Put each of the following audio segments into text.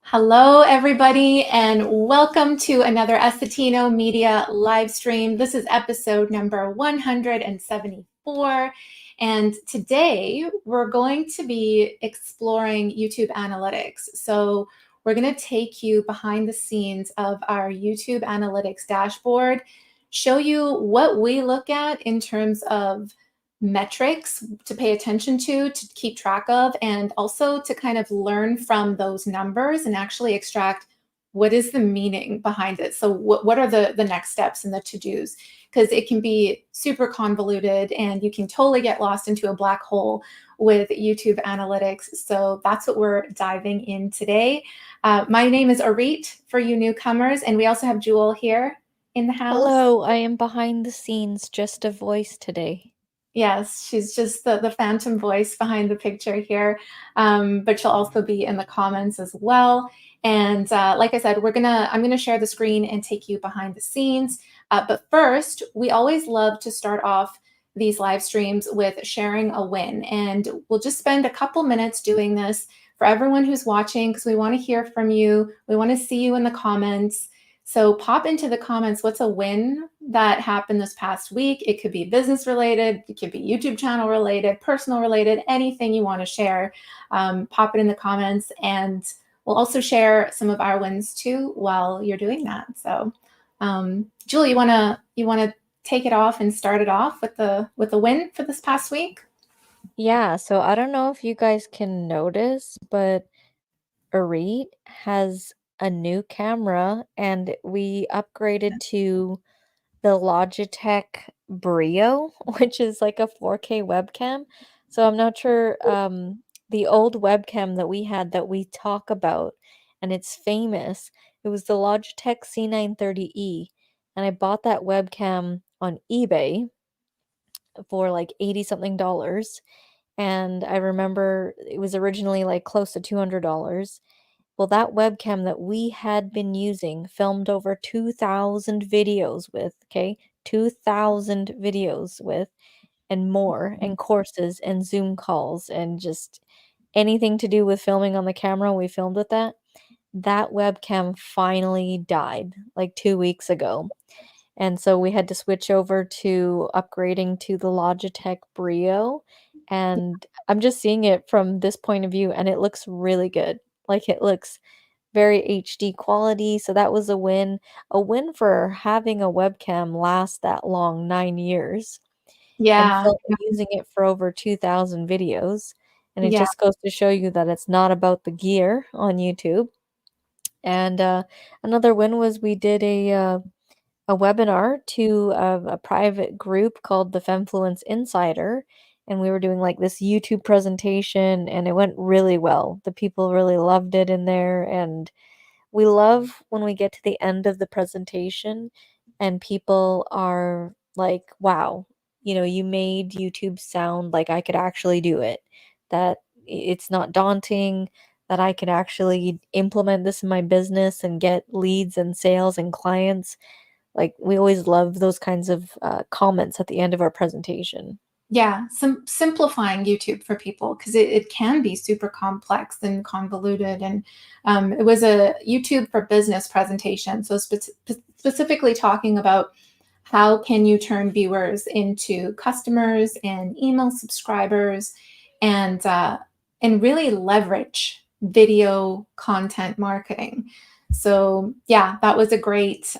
Hello, everybody, and welcome to another Essetino Media live stream. This is episode number 174, and today we're going to be exploring YouTube analytics. So we're going to take you behind the scenes of our YouTube analytics dashboard, show you what we look at in terms of metrics to pay attention to keep track of, and also to kind of learn from those numbers and actually extract what is the meaning behind it. So what are the next steps and the to-dos? Because it can be super convoluted and you can totally get lost into a black hole with YouTube analytics. So that's what we're diving in today. My name is Auret for you newcomers, and we also have Jewel here in the house. Hello, I am behind the scenes, just a voice today. Yes, she's just the phantom voice behind the picture here, but she'll also be in the comments as well. And like I said, I'm gonna share the screen and take you behind the scenes. But first, we always love to start off these live streams with sharing a win, and we'll just spend a couple minutes doing this for everyone who's watching, because we want to hear from you. We want to see you in the comments. So pop into the comments, what's a win that happened this past week? It could be business related, it could be YouTube channel related, personal related, anything you want to share. Pop it in the comments, and we'll also share some of our wins too while you're doing that. So Julie, you wanna take it off and start it off with the win for this past week? Yeah, so I don't know if you guys can notice, but Auret has a new camera and we upgraded to the Logitech Brio, which is like a 4K webcam. So I'm not sure, the old webcam that we had that we talk about, and it's famous, it was the Logitech C930E, and I bought that webcam on eBay for like 80 something dollars. And I remember it was originally like close to $200. Well, that webcam that we had been using filmed over 2,000 videos with, okay? 2,000 videos with, and more, and courses and Zoom calls and just anything to do with filming on the camera, we filmed with that. That webcam finally died like 2 weeks ago. And so we had to switch over to upgrading to the Logitech Brio. And I'm just seeing it from this point of view, and it looks really good. Like it looks very HD quality. So that was a win. A win for having a webcam last that long, 9 years, and Yeah, using it for over 2,000 videos. And it yeah, just goes to show you that it's not about the gear on YouTube. And another win was we did a webinar to a private group called the Femfluence Insider, and we were doing like this YouTube presentation, and it went really well. The people really loved it in there, and we love when we get to the end of the presentation and people are like, wow, you made YouTube sound like I could actually do it, that it's not daunting, that I could actually implement this in my business and get leads and sales and clients. Like, we always love those kinds of comments at the end of our presentation. yeah. Simplifying YouTube for people, because it can be super complex and convoluted. And it was a YouTube for business presentation, so specifically talking about how can you turn viewers into customers and email subscribers, and really leverage video content marketing. So yeah, that was a great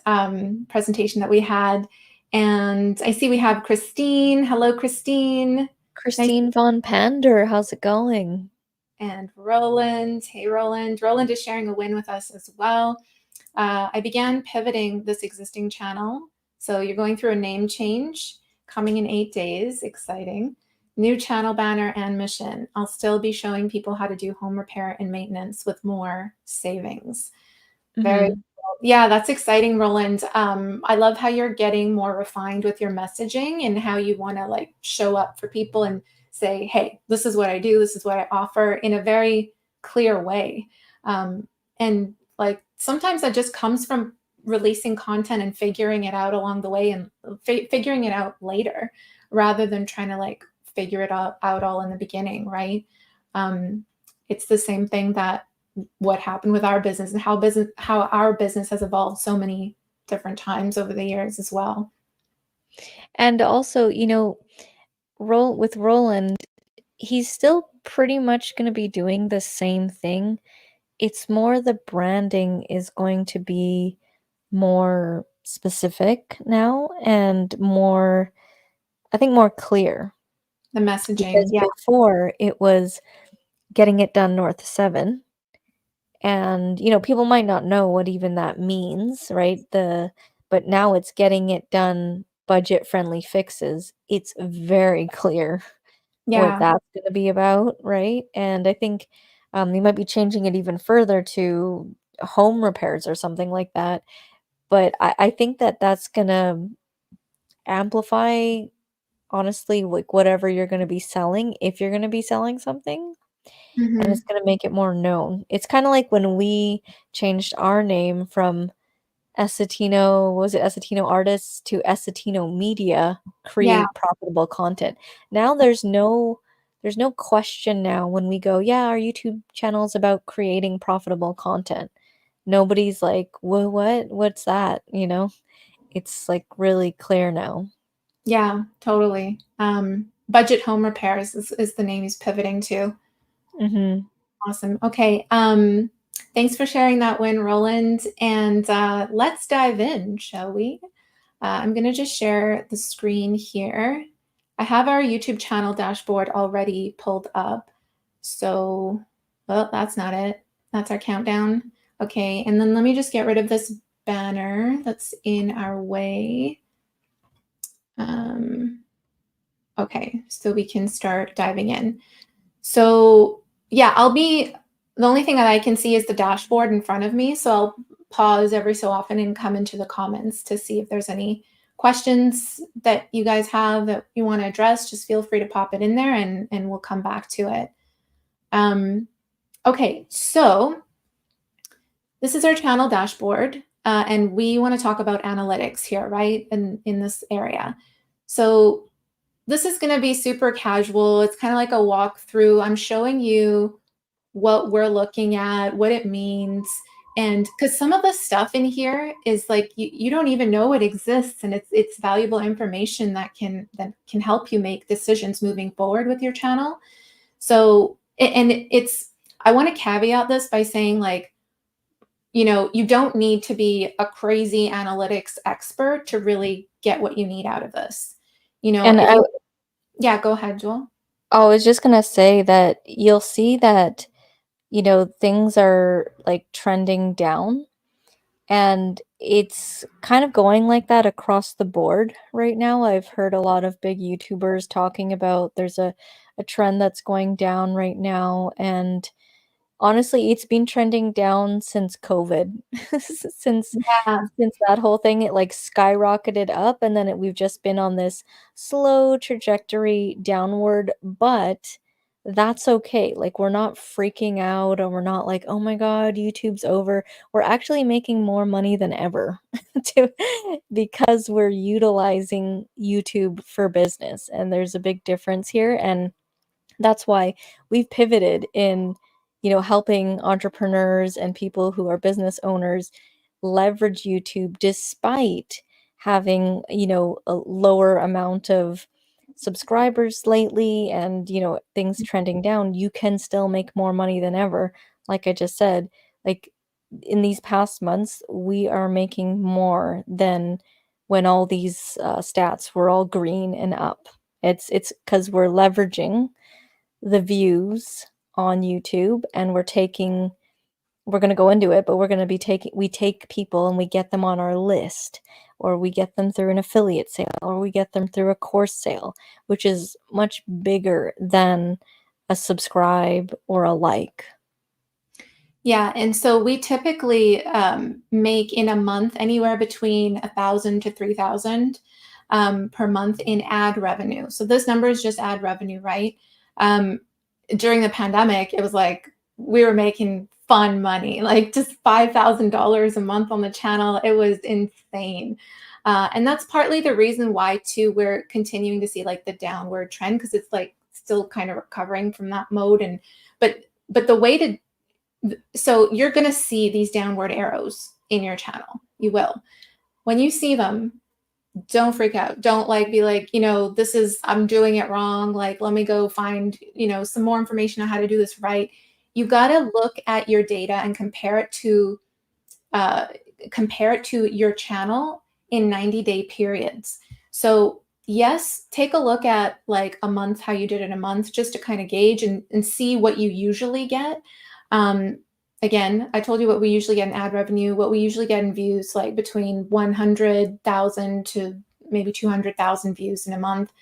presentation that we had. And I see we have Christine. Hello, Christine. Christine Von Pander, how's it going? And Roland. Hey, Roland. Roland is sharing a win with us as well. I began pivoting this existing channel. So you're going through a name change coming in 8 days. Exciting. New channel banner and mission. I'll still be showing people how to do home repair and maintenance with more savings. Very Mhm. cool. Yeah, that's exciting, Roland. I love how you're getting more refined with your messaging and how you want to like show up for people and say, hey, this is what I do, this is what I offer, in a very clear way. And like sometimes that just comes from releasing content and figuring it out along the way and figuring it out later, rather than trying to like figure it out all in the beginning, right? It's the same thing that what happened with our business and how our business has evolved so many different times over the years as well. And also, with Roland, he's still pretty much going to be doing the same thing. It's more the branding is going to be more specific now and more, I think, more clear. The messaging, Because yeah. before it was getting it done North 7. And, people might not know what even that means, right? But now it's getting it done budget-friendly fixes. It's very clear what Yeah. that's gonna be about, right? And I think, they might be changing it even further to home repairs or something like that. But I think that that's gonna amplify, honestly, like, whatever you're gonna be selling, if you're gonna be selling something. And it's Hmm. gonna make it more known. It's kinda like when we changed our name from Essetino, what was it, Essetino Artists to Essetino Media, Yeah. create profitable content. Now there's no question now when we go, "Yeah, our YouTube channel is about creating profitable content." Nobody's like, What? What's that?" It's, like, really clear now. Yeah, totally. Budget home repairs is the name he's pivoting to. Mhm. Awesome. Okay. Thanks for sharing that win, Roland. And let's dive in, shall we? I'm going to just share the screen here. I have our YouTube channel dashboard already pulled up. So, well, that's not it. That's our countdown. Okay. And then let me just get rid of this banner that's in our way. Okay. So we can start diving in. So yeah, the only thing that I can see is the dashboard in front of me. So I'll pause every so often and come into the comments to see if there's any questions that you guys have that you want to address. Just feel free to pop it in there and we'll come back to it. Okay, so this is our channel dashboard. And we want to talk about analytics here, right? In this area. So this is going to be super casual. It's kind of like a walkthrough. I'm showing you what we're looking at, what it means. And because some of the stuff in here is like you don't even know it exists, and it's valuable information that can help you make decisions moving forward with your channel. So and it's I want to caveat this by saying like, you don't need to be a crazy analytics expert to really get what you need out of this. And If you Yeah, go ahead, Joel. I was just gonna say that you'll see that, things are, like, trending down. And it's kind of going like that across the board right now. I've heard a lot of big YouTubers talking about there's a trend that's going down right now. And honestly, it's been trending down since COVID. Since Yeah. since that whole thing, it, like, skyrocketed up, and then we've just been on this slow trajectory downward, but that's okay. Like, we're not freaking out, and we're not like, "Oh my god, YouTube's over." We're actually making more money than ever to because we're utilizing YouTube for business, and there's a big difference here, and that's why we've pivoted in, helping entrepreneurs and people who are business owners leverage YouTube despite having, a lower amount of subscribers lately and, things trending down. You can still make more money than ever. Like I just said, like in these past months, we are making more than when all these stats were all green and up. It's because we're leveraging the views on YouTube, and we're gonna go into it, but we take people and we get them on our list, or we get them through an affiliate sale, or we get them through a course sale, which is much bigger than a subscribe or a like. Yeah, and so we typically make in a month anywhere between 1,000 to 3,000 per month in ad revenue. So this number is just ad revenue, right? During the pandemic, it was like we were making fun money, like just $5,000 a month on the channel. It was insane. And that's partly the reason why too we're continuing to see like the downward trend, because it's like still kind of recovering from that mode. And but the way to, so you're going to see these downward arrows in your channel. You will. When you see them, don't freak out. Don't like be like, this is, I'm doing it wrong. Like, let me go find, some more information on how to do this right. You got to look at your data and compare it to your channel in 90-day periods. So yes, take a look at like a month, how you did in a month, just to kind of gauge and see what you usually get. Again, I told you what we usually get in ad revenue, what we usually get in views, like between 100,000 to maybe 200,000 views in a month.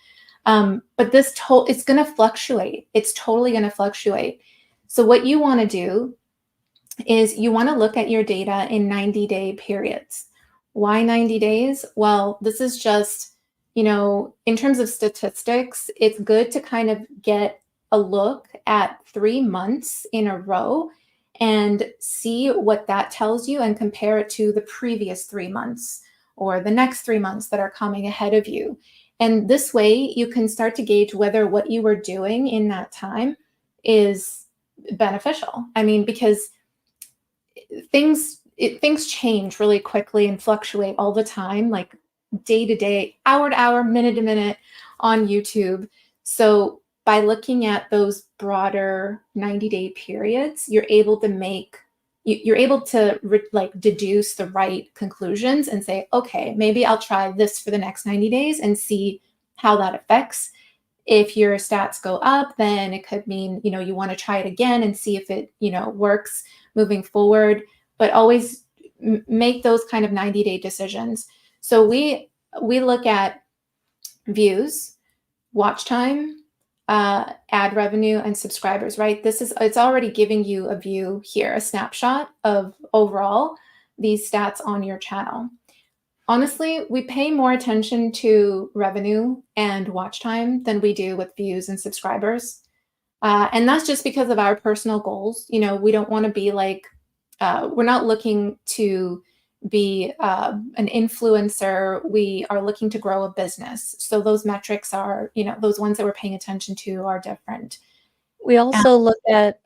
But this it's going to fluctuate. It's totally going to fluctuate. So what you want to do is you want to look at your data in 90-day periods. Why 90 days? Well, this is just, in terms of statistics, it's good to kind of get a look at 3 months in a row and see what that tells you and compare it to the previous 3 months or the next 3 months that are coming ahead of you. And this way you can start to gauge whether what you were doing in that time is beneficial. I mean, because things change really quickly and fluctuate all the time, like day to day, hour to hour, minute to minute on YouTube. So by looking at those broader 90-day periods, you're able to like deduce the right conclusions and say, okay, maybe I'll try this for the next 90 days and see how that affects. If your stats go up, then it could mean, you want to try it again and see if it, works moving forward, but always make those kind of 90-day decisions. So we look at views, watch time, ad revenue, and subscribers, right? It's already giving you a view here, a snapshot of overall these stats on your channel. Honestly, we pay more attention to revenue and watch time than we do with views and subscribers. And that's just because of our personal goals. We don't want to be like, we're not looking to be an influencer. We are looking to grow a business. So those metrics are, those ones that we're paying attention to are different. We also look at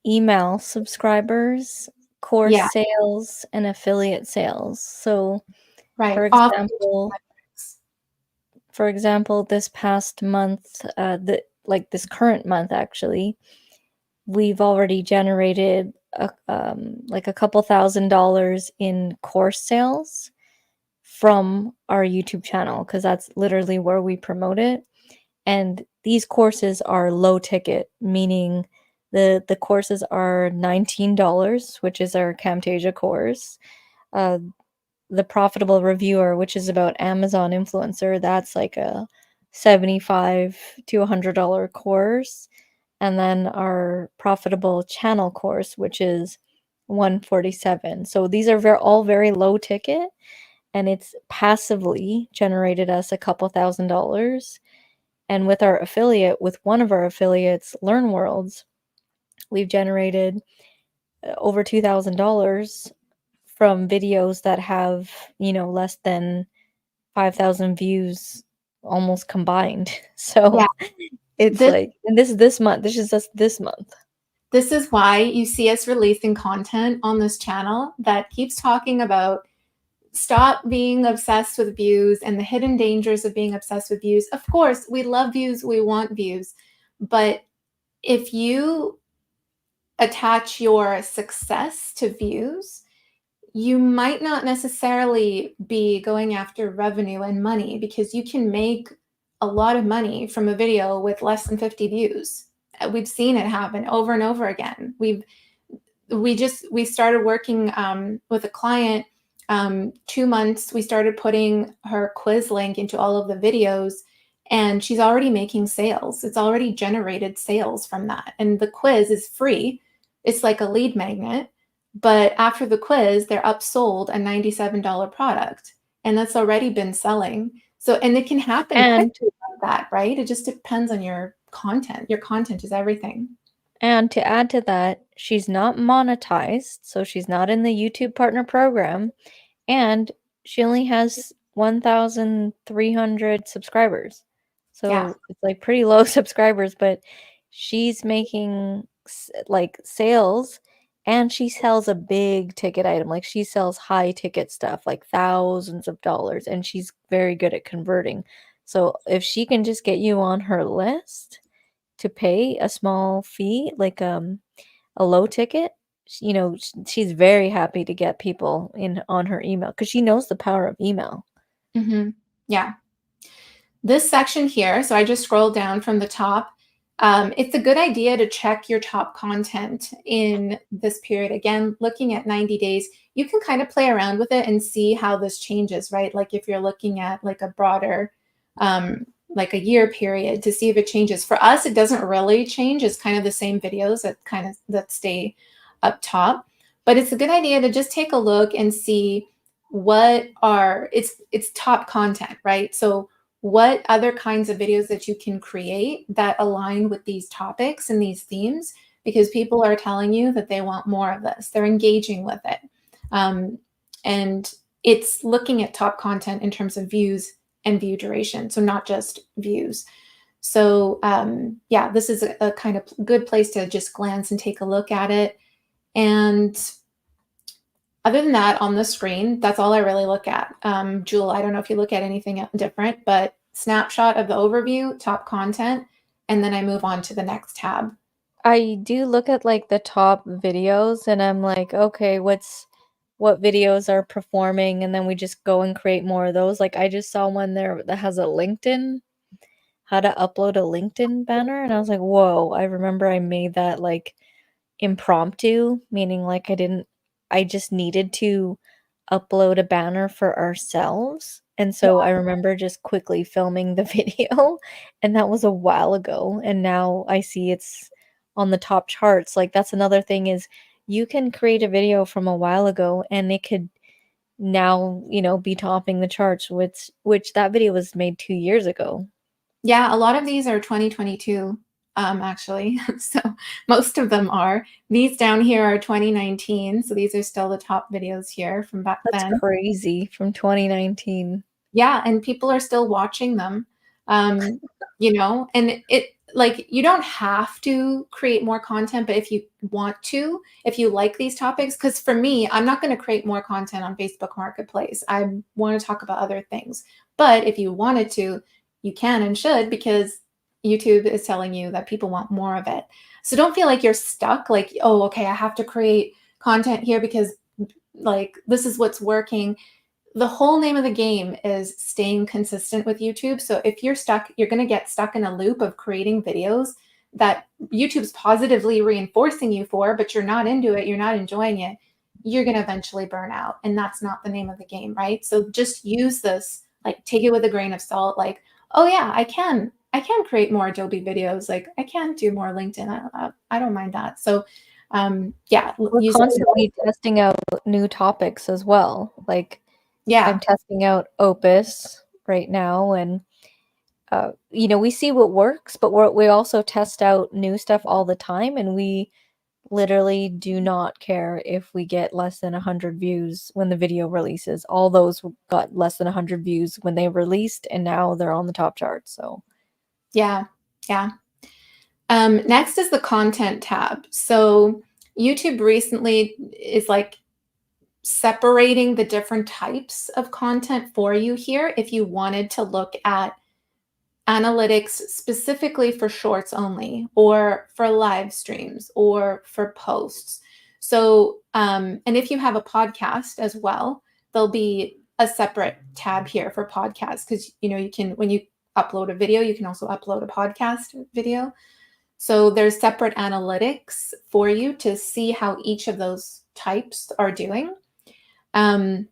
email subscribers, course sales, and affiliate sales. So, right. For example, this past month, this current month actually, we've already generated like a couple $1,000s in course sales from our YouTube channel, because that's literally where we promote it. And these courses are low ticket, meaning the courses are $19, which is our Camtasia course. The Profitable Reviewer, which is about Amazon influencer, that's like a $75 to $100 course. And then our Profitable Channel course, which is $147. So these are all very low ticket, and it's passively generated us a couple $1,000s. And with our affiliate, with one of our affiliates, Learn Worlds, we've generated over $2,000 from videos that have, less than 5,000 views almost combined. So it's and this is this month. This is just this month. This is why you see us releasing content on this channel that keeps talking about stop being obsessed with views and the hidden dangers of being obsessed with views. Of course, we love views, we want views, but if you attach your success to views, you might not necessarily be going after revenue and money, because you can make a lot of money from a video with less than 50 views. We've seen it happen over and over again. We started working with a client 2 months. We started putting her quiz link into all of the videos, and she's already making sales. It's already generated sales from that. And the quiz is free. It's like a lead magnet. But after the quiz, they're upsold a $97 product, and that's already been selling. So, and it can happen quickly like that, right? It just depends on your content. Your content is everything. And to add to that, she's not monetized, so she's not in the YouTube partner program, and she only has 1,300 subscribers. Yeah. So it's like pretty low subscribers, but she's making like sales, and she sells a big ticket item. Like she sells high ticket stuff, like thousands of dollars, and she's very good at converting. So if she can just get you on her list to pay a small fee, like a low ticket, she's very happy to get people in on her email because she knows the power of email. Yeah. This section here, so I just scrolled down from the top. It's a good idea to check your top content in this period. Again, looking at 90 days, you can kind of play around with it and see how this changes, right? Like if you're looking at like a broader, like a year period to see if it changes. For us, it doesn't really change. It's kind of the same videos that stay up top. But it's a good idea to just take a look and see what are it's top content, right? So what other kinds of videos that you can create that align with these topics and these themes, because people are telling you that they want more of this. They're engaging with it. And it's looking at top content in terms of views and view duration, so not just views. So yeah, this is a kind of good place to just glance and take a look at it. And other than that, on the screen, that's all I really look at. Jewel, I don't know if you look at anything different, but snapshot of the overview, top content, and then I move on to the next tab. I do look at like the top videos and I'm like, okay, what videos are performing, and then we just go and create more of those. Like I just saw one there that has a LinkedIn, how to upload a LinkedIn banner, and I was like, whoa, I remember I made that like impromptu, meaning like I just needed to upload a banner for ourselves. And so I remember just quickly filming the video, and that was a while ago. And now I see it's on the top charts. Like that's another thing is you can create a video from a while ago and it could now, be topping the charts, which that video was made 2 years ago. Yeah, a lot of these are 2022, actually. So most of them are. These down here are 2019. So these are still the top videos here from back That's then. crazy, from 2019. Yeah, and people are still watching them. And it like you don't have to create more content, but if you want to, if you like these topics, because for me, I'm not going to create more content on Facebook Marketplace. I want to talk about other things. But if you wanted to, you can and should, because YouTube is telling you that people want more of it. So don't feel like you're stuck, like, oh, okay, I have to create content here because like this is what's working. The whole name of the game is staying consistent with YouTube. So if you're stuck, you're going to get stuck in a loop of creating videos that YouTube's positively reinforcing you for, but you're not into it, you're not enjoying it. You're going to eventually burn out. And that's not the name of the game, right? So just use this, like take it with a grain of salt. Like, oh yeah, I can create more Adobe videos. Like I can do more LinkedIn. I don't mind that. So yeah, We're use it. constantly testing out new topics as well. Like I'm Yeah. testing out Opus right now, and we see what works, but we also test out new stuff all the time, and we literally do not care if we get less than 100 views when the video releases. All those got less than 100 views when they released, and now they're on the top charts. So Yeah. Yeah. Next is the content tab. So YouTube recently is like separating the different types of content for you here if you wanted to look at analytics specifically for shorts only, or for live streams, or for posts. So, and if you have a podcast as well, there'll be a separate tab here for podcasts, because you can, when you upload a video, you can also upload a podcast video. So there's separate analytics for you to see how each of those types are doing. I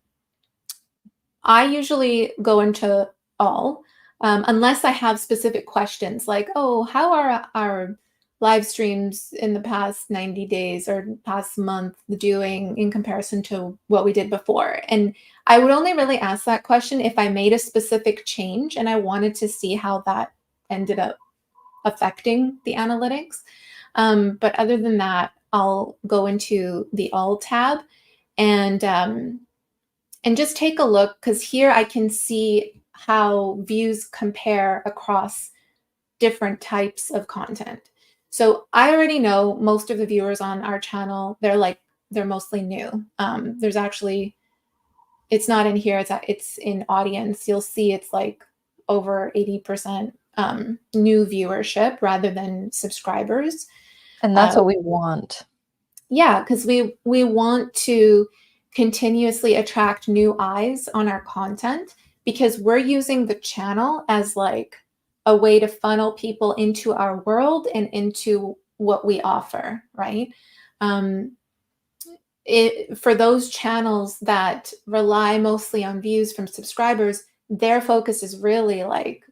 usually go into all, unless I have specific questions like, oh, how are our live streams in the past 90 days or past month doing in comparison to what we did before? And I would only really ask that question if I made a specific change and I wanted to see how that ended up affecting the analytics. But other than that, I'll go into the All tab and just take a look, because here I can see how views compare across different types of content. So I already know most of the viewers on our channel, they're mostly new. There's actually, it's not in here, it's in audience. You'll see it's like over 80% new viewership rather than subscribers. And that's what we want. Yeah, because we want to continuously attract new eyes on our content, because we're using the channel as like a way to funnel people into our world and into what we offer, right? For those channels that rely mostly on views from subscribers, their focus is really like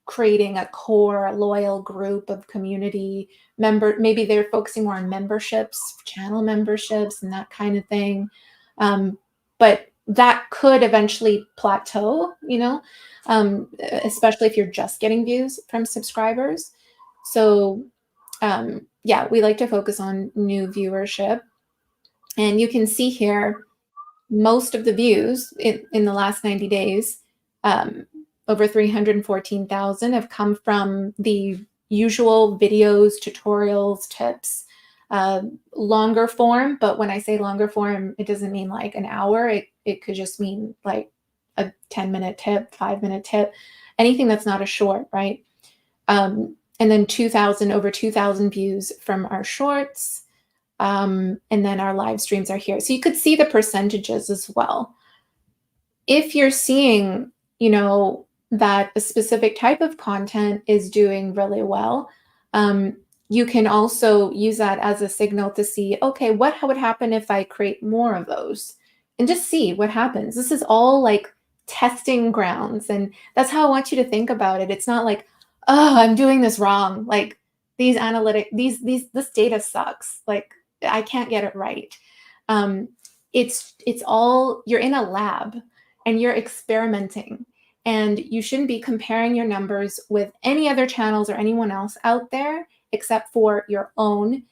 creating a core loyal group of community member. Maybe they're focusing more on memberships, channel memberships, and that kind of thing. But that could eventually plateau, especially if you're just getting views from subscribers. So yeah, we like to focus on new viewership. And you can see here, most of the views in the last 90 days, over 314,000, have come from the usual videos, tutorials, tips, longer form. But when I say longer form, it doesn't mean like an hour. It could just mean like a 10-minute tip, 5-minute tip, anything that's not a short, right? And then over 2,000 views from our shorts. And then our live streams are here. So you could see the percentages as well. If you're seeing, that a specific type of content is doing really well, you can also use that as a signal to see, okay, what would happen if I create more of those, and just see what happens. This is all like testing grounds. And that's how I want you to think about it. It's not like, oh, I'm doing this wrong. Like this data sucks. Like I can't get it right. It's all, you're in a lab and you're experimenting, and you shouldn't be comparing your numbers with any other channels or anyone else out there except for your own,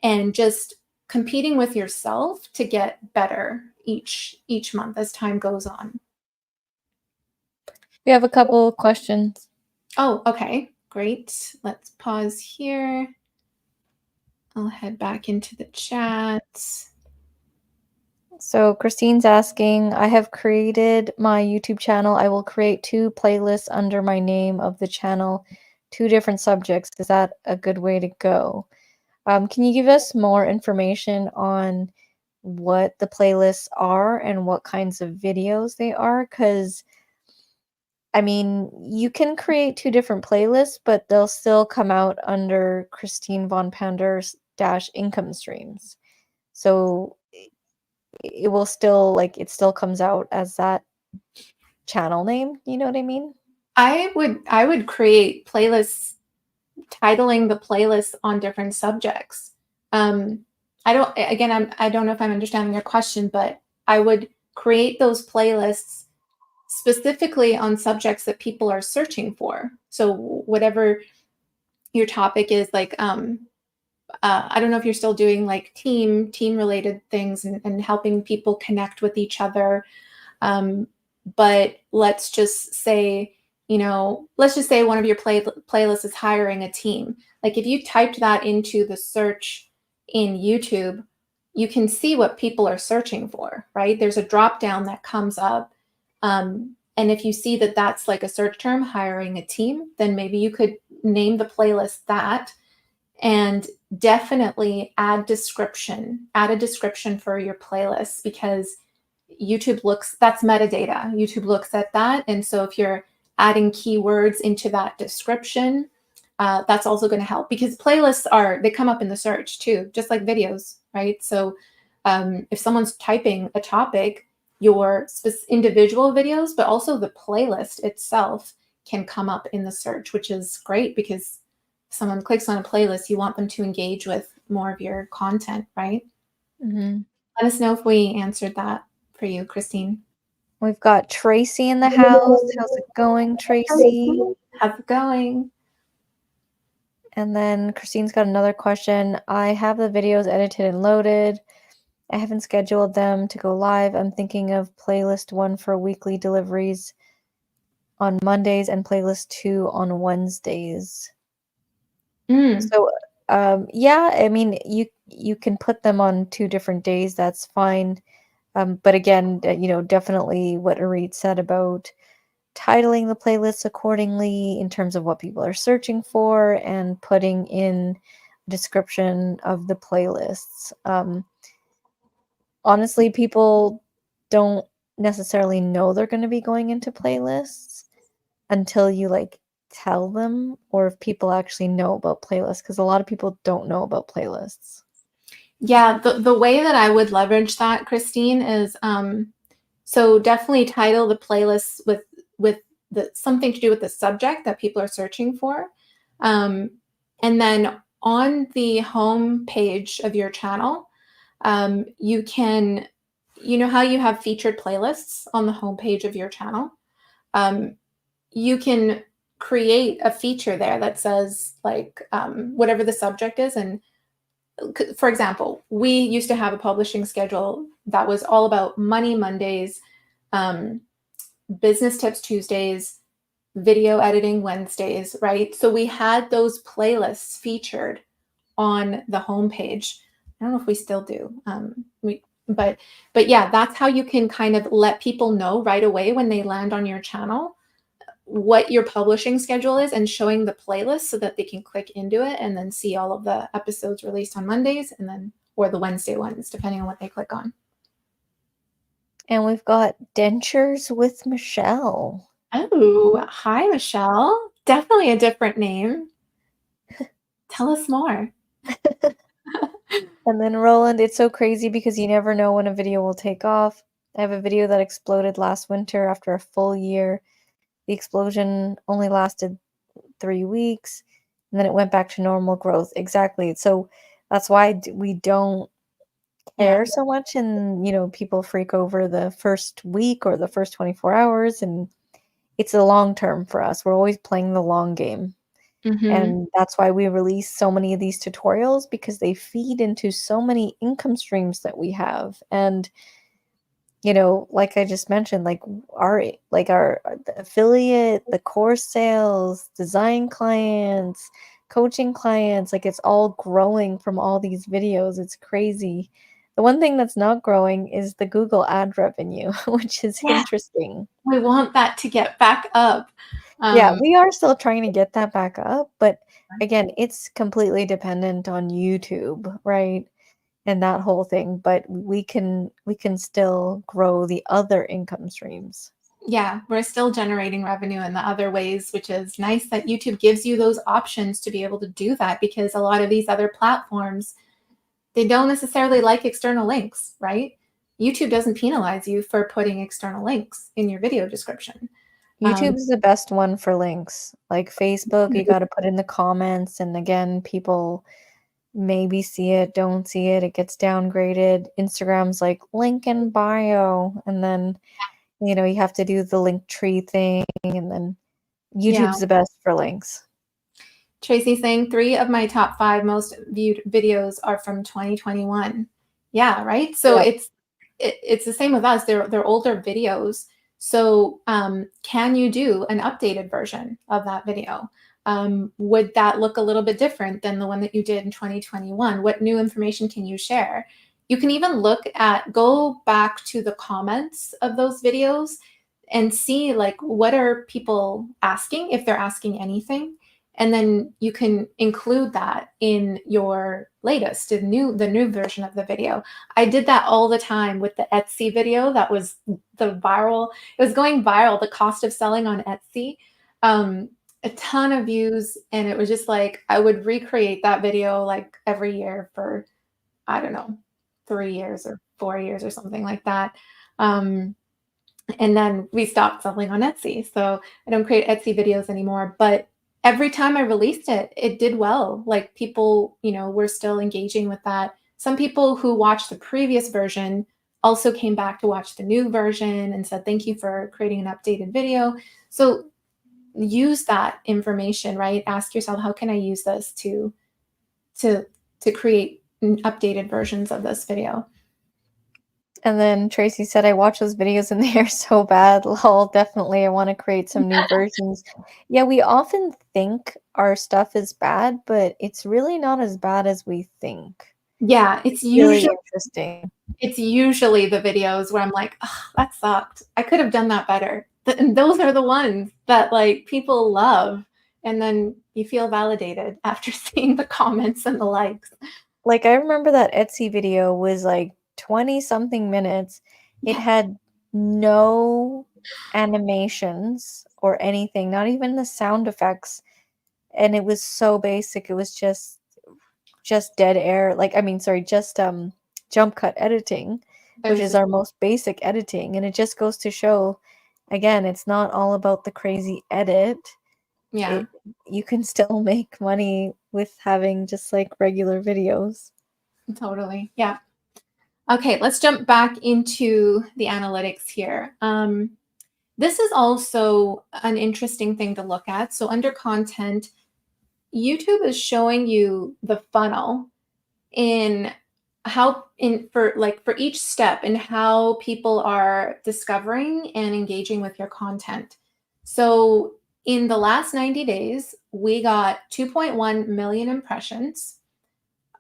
and just competing with yourself to get better each month as time goes on. We have a couple of questions. Oh, okay, great. Let's pause here. I'll head back into the chat. So Christine's asking, I have created my YouTube channel. I will create 2 playlists under my name of the channel, 2 different subjects. Is that a good way to go? Can you give us more information on what the playlists are and what kinds of videos they are? Because, I mean, you can create 2 different playlists, but they'll still come out under Christine Von Pander's income streams. So it will still, like, it still comes out as that channel name. You know what I mean? I would create playlists, titling the playlist on different subjects. I don't know if I'm understanding your question, but I would create those playlists specifically on subjects that people are searching for. So whatever your topic is, like I don't know if you're still doing like team related things and helping people connect with each other. But let's just say one of your playlists is hiring a team. Like if you typed that into the search in YouTube, you can see what people are searching for, right? There's a drop down that comes up. And if you see that that's like a search term, hiring a team, then maybe you could name the playlist that, and definitely add a description for your playlist, because that's metadata. YouTube looks at that. And so if you're adding keywords into that description, that's also going to help, because playlists they come up in the search too, just like videos, right? So if someone's typing a topic, your individual videos, but also the playlist itself can come up in the search, which is great, because if someone clicks on a playlist, you want them to engage with more of your content, right? Mm-hmm. Let us know if we answered that for you, Christine. We've got Tracy in the house. How's it going, Tracy? How's it going? And then Christine's got another question. I have the videos edited and loaded. I haven't scheduled them to go live. I'm thinking of playlist 1 for weekly deliveries on Mondays and playlist 2 on Wednesdays. So, yeah, I mean, you can put them on 2 different days. That's fine. But again, definitely what Auret said about titling the playlists accordingly in terms of what people are searching for and putting in a description of the playlists. Honestly, people don't necessarily know they're going to be going into playlists until you like tell them, or if people actually know about playlists, because a lot of people don't know about playlists. Yeah, the way that I would leverage that, Christine, is so definitely title the playlists with something to do with the subject that people are searching for. And then on the home page of your channel, you can, you know how you have featured playlists on the home page of your channel? You can create a feature there that says like whatever the subject is. And for example, we used to have a publishing schedule that was all about Money Mondays, business tips Tuesdays, video editing Wednesdays, right? So we had those playlists featured on the homepage. I don't know if we still do. But yeah, that's how you can kind of let people know right away when they land on your channel what your publishing schedule is, and showing the playlist so that they can click into it and then see all of the episodes released on Mondays and then or the Wednesday ones, depending on what they click on. And we've got Dentures with Michelle. Oh, hi, Michelle. Definitely a different name. Tell us more. And then Roland, it's so crazy because you never know when a video will take off. I have a video that exploded last winter after a full year. The explosion only lasted 3 weeks, and then it went back to normal growth. Exactly. So that's why we don't Yeah. care so much, and people freak over the first week or the first 24 hours, and it's a long term for us. We're always playing the long game. Mm-hmm. And that's why we release so many of these tutorials, because they feed into so many income streams that we have. And like I just mentioned, like our the affiliate, the course sales, design clients, coaching clients, like it's all growing from all these videos. It's crazy. The one thing that's not growing is the Google ad revenue, which is Yeah, interesting. we want that to get back up. Yeah, we are still trying to get that back up, but again, it's completely dependent on YouTube, right? And that whole thing, but we can still grow the other income streams. Yeah, we're still generating revenue in the other ways, which is nice that YouTube gives you those options to be able to do that, because a lot of these other platforms, they don't necessarily like external links, right? YouTube doesn't penalize you for putting external links in your video description. Um, YouTube's the best one for links. Like Facebook, you got to put in the comments, and again, people maybe see it, don't see it, it gets downgraded. Instagram's like link in bio, and then you have to do the link tree thing, and then yeah. YouTube's the best for links. Tracy saying 3 of my top 5 most viewed videos are from 2021. Yeah, right. So Yep. it's the same with us. They're older videos. So can you do an updated version of that video? Would that look a little bit different than the one that you did in 2021? What new information can you share? You can even go back to the comments of those videos and see like what are people asking, if they're asking anything, and then you can include that in your latest, the new version of the video. I did that all the time with the Etsy video. That was it was going viral, the cost of selling on Etsy. A ton of views, and it was just like I would recreate that video like every year for, I don't know, 3 years or 4 years or something like that. And then we stopped selling on Etsy. So I don't create Etsy videos anymore. But every time I released it, it did well. Like people, were still engaging with that. Some people who watched the previous version also came back to watch the new version and said, thank you for creating an updated video. So use that information, right? Ask yourself, how can I use this to create updated versions of this video? And then Tracy said, I watch those videos and they are so bad. Lol, definitely. I want to create some new versions. Yeah, we often think our stuff is bad, but it's really not as bad as we think. Yeah, It's really interesting. it's usually the videos where I'm like, oh, that sucked. I could have done that better. And those are the ones that like people love. And then you feel validated after seeing the comments and the likes. Like, I remember that Etsy video was like 20 something minutes. It had no animations or anything, not even the sound effects. And it was so basic. It was just dead air. Like, I mean, sorry, just jump cut editing, which is our most basic editing. And it just goes to show, again, it's not all about the crazy edit. Yeah. You can still make money with having just like regular videos. Totally. Yeah. Okay, let's jump back into the analytics here. This is also an interesting thing to look at. So under content, YouTube is showing you the funnel in for each step in how people are discovering and engaging with your content. So in the last 90 days, we got 2.1 million impressions.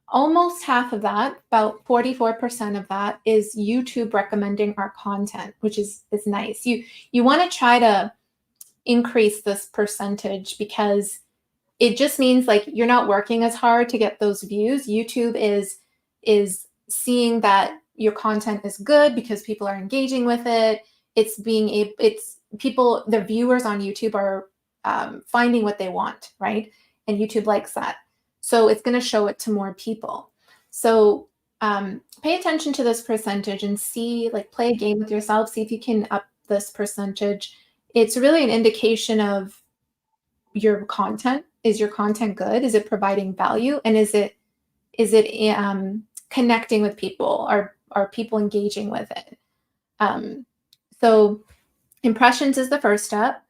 Almost half of that, about 44% of that, is YouTube recommending our content, which is nice. You want to try to increase this percentage because it just means like you're not working as hard to get those views. YouTube is seeing that your content is good because people are engaging with it. It's people, the viewers on YouTube are finding what they want, right? And YouTube likes that. So it's going to show it to more people. So pay attention to this percentage and see, like, play a game with yourself, see if you can up this percentage. It's really an indication of your content. Is your content good? Is it providing value? And is it connecting with people? Are people engaging with it? So impressions is the first step,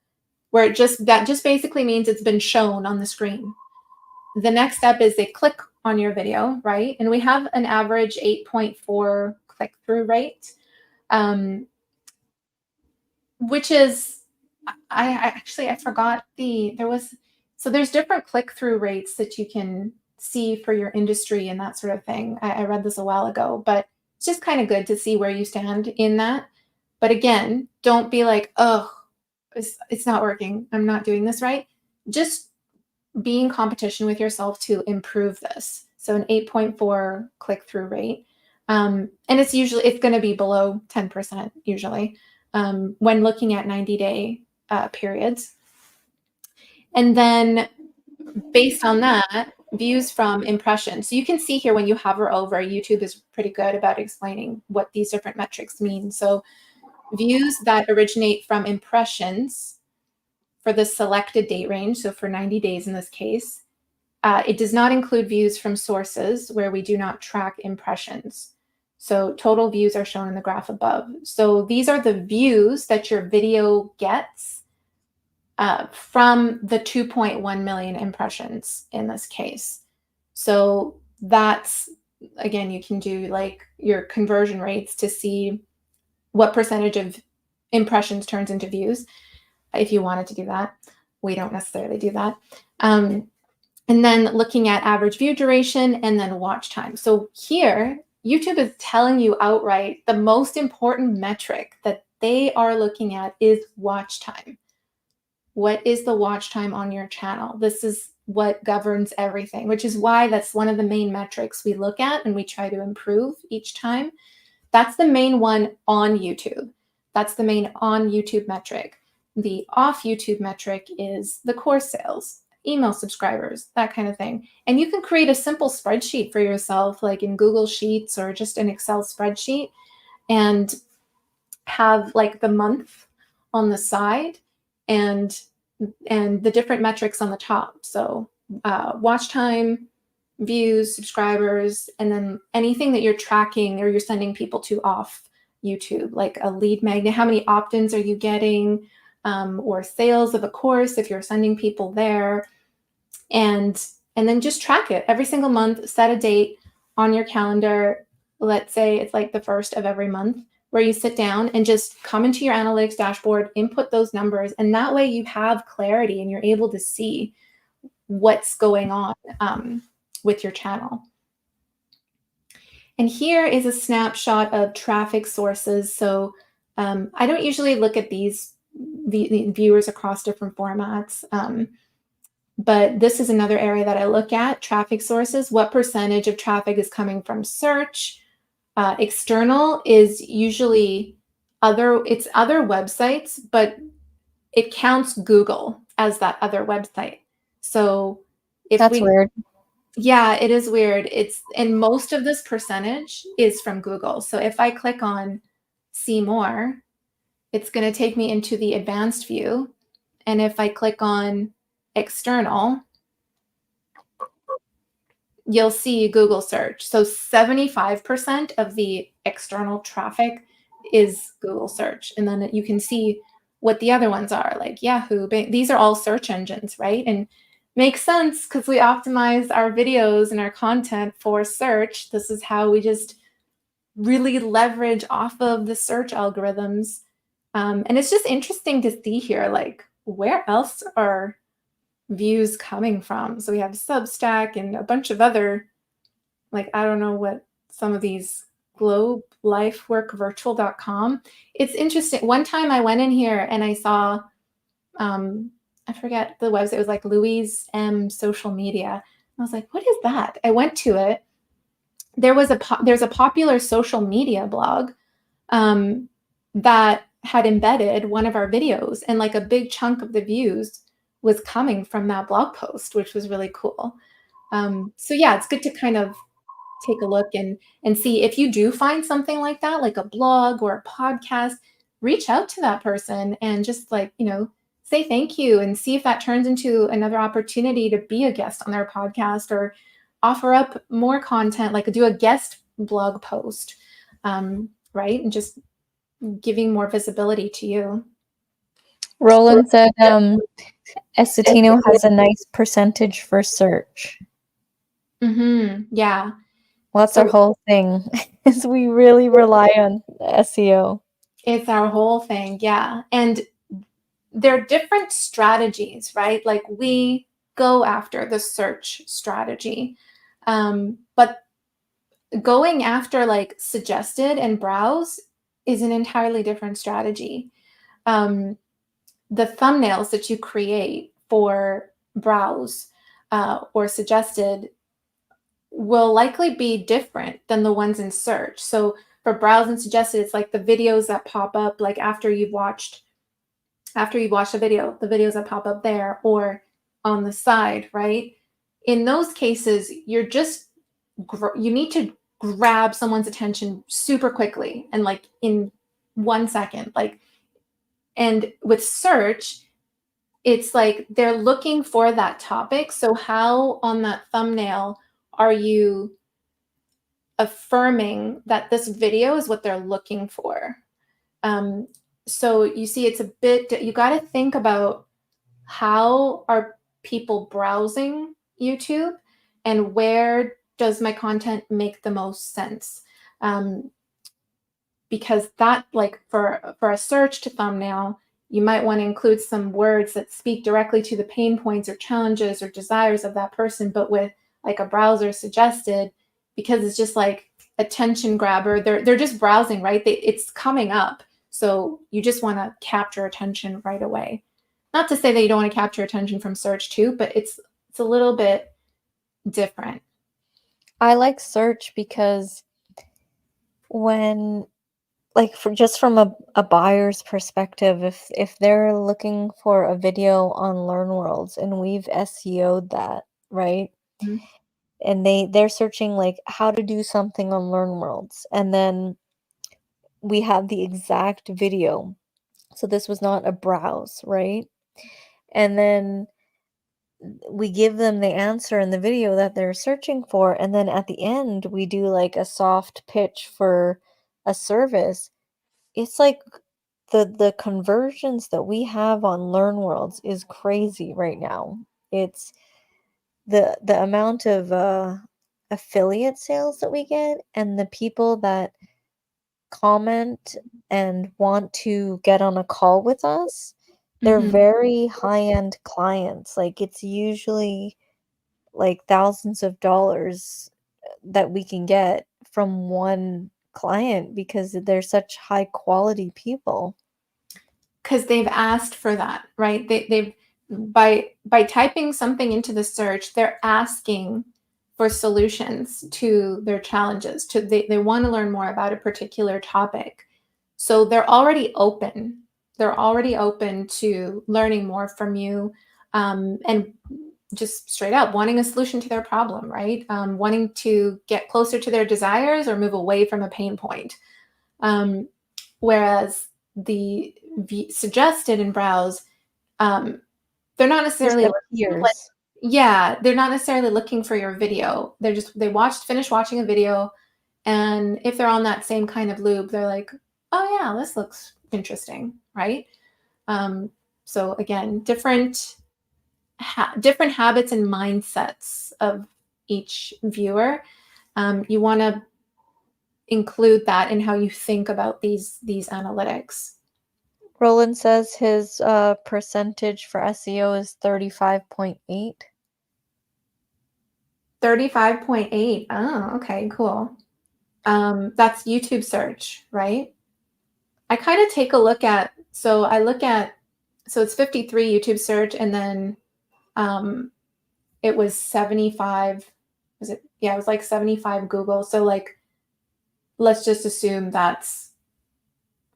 where that just basically means it's been shown on the screen. The next step is they click on your video, right? And we have an average 8.4 click-through rate, which is, I forgot there's different click-through rates that you can see for your industry and that sort of thing. I read this a while ago, but it's just kind of good to see where you stand in that. But again, don't be like, oh, it's not working. I'm not doing this right. Just be in competition with yourself to improve this. So an 8.4 click-through rate. And it's going to be below 10% usually when looking at 90-day periods. And then based on that, views from impressions. So you can see here when you hover over, YouTube is pretty good about explaining what these different metrics mean. So views that originate from impressions for the selected date range, so for 90 days in this case, it does not include views from sources where we do not track impressions. So total views are shown in the graph above. So these are the views that your video gets from the 2.1 million impressions in this case. So that's, again, you can do like your conversion rates to see what percentage of impressions turns into views if you wanted to do that. We don't necessarily do that. And then looking at average view duration and then watch time. So here, YouTube is telling you outright the most important metric that they are looking at is watch time. What is the watch time on your channel? This is what governs everything, which is why that's one of the main metrics we look at and we try to improve each time. That's the main one on YouTube. That's the main on YouTube metric. The off YouTube metric is the course sales, email subscribers, that kind of thing. And you can create a simple spreadsheet for yourself, like in Google Sheets or just an Excel spreadsheet, and have like the month on the side and the different metrics on the top. So watch time, views, subscribers, and then anything that you're tracking or you're sending people to off YouTube, like a lead magnet. How many opt-ins are you getting? or sales of a course if you're sending people there. And then just track it every single month. Set a date on your calendar. Let's say it's like the first of every month, where you sit down and just come into your analytics dashboard, input those numbers, and that way you have clarity and you're able to see what's going on with your channel. And here is a snapshot of traffic sources. So I don't usually look at the viewers across different formats, but this is another area that I look at: traffic sources. What percentage of traffic is coming from search? External is usually other websites, but it counts Google as that other website. So if That's weird. Yeah, it is weird. And most of this percentage is from Google. So if I click on see more, it's going to take me into the advanced view. And if I click on external, you'll see Google search. So 75% of the external traffic is Google search. And then you can see what the other ones are, like Yahoo, Bing. These are all search engines, right? And makes sense because we optimize our videos and our content for search. This is how we just really leverage off of the search algorithms. And it's just interesting to see here, like, where else are views coming from? So we have Substack and a bunch of other, like, I don't know what some of these, globelifeworkvirtual.com. It's interesting. One time I went in here and I saw, I forget the website, it was like Louise M Social Media. I was like, what is that? I went to it. There's a popular social media blog that had embedded one of our videos, and like a big chunk of the views was coming from that blog post, which was really cool. So yeah, it's good to kind of take a look and see if you do find something like that, like a blog or a podcast. Reach out to that person and just, like, say thank you, and see if that turns into another opportunity to be a guest on their podcast, or offer up more content, like do a guest blog post, right? And just giving more visibility to you. Roland said Essetino has a nice percentage for search. Yeah. Well, that's our whole thing, is we really rely on SEO. It's our whole thing, yeah. And there are different strategies, right? Like, we go after the search strategy, but going after like suggested and browse is an entirely different strategy. The thumbnails that you create for browse or suggested will likely be different than the ones in search. So for browse and suggested, it's like the videos that pop up, like after you've watched a video, the videos that pop up there or on the side, right? In those cases, you need to grab someone's attention super quickly and like in 1 second. And with search, it's like they're looking for that topic. So how on that thumbnail are you affirming that this video is what they're looking for? So you see, it's a bit, you got to think about how are people browsing YouTube and where does my content make the most sense? Because that, like, for a search to thumbnail, you might want to include some words that speak directly to the pain points or challenges or desires of that person. But with like a browser suggested, because it's just like attention grabber, they're just browsing, right? It's coming up. So you just want to capture attention right away. Not to say that you don't want to capture attention from search too, but it's a little bit different. I like search because when, like, from a buyer's perspective, if they're looking for a video on LearnWorlds and we've SEO'd that, right? Mm-hmm. And they're searching like how to do something on LearnWorlds, and then we have the exact video. So this was not a browse, right? And then we give them the answer in the video that they're searching for, and then at the end we do like a soft pitch for a service. It's like the conversions that we have on LearnWorlds is crazy right now. It's the amount of affiliate sales that we get, and the people that comment and want to get on a call with us, they're Mhm. very high-end clients. Like, it's usually like thousands of dollars that we can get from one client because they're such high quality people. Because they've asked for that, right? They've by typing something into the search, they're asking for solutions to their challenges. They want to learn more about a particular topic. So they're already open. They're already open to learning more from you, and just straight up wanting a solution to their problem, right? Wanting to get closer to their desires or move away from a pain point. Whereas the suggested and browse, they're not Just necessarily appears. yeah, they're not necessarily looking for your video. They finished watching a video, and if they're on that same kind of loop, they're like, oh yeah, this looks interesting, right? So again, different habits and mindsets of each viewer. You want to include that in how you think about these analytics. Roland says his percentage for SEO is 35.8. 35.8. Oh, okay, cool. That's YouTube search, right? I kind of take a look at, so it's 53 YouTube search, and then it was 75, was it? Yeah, it was like 75 Google. So like, let's just assume that's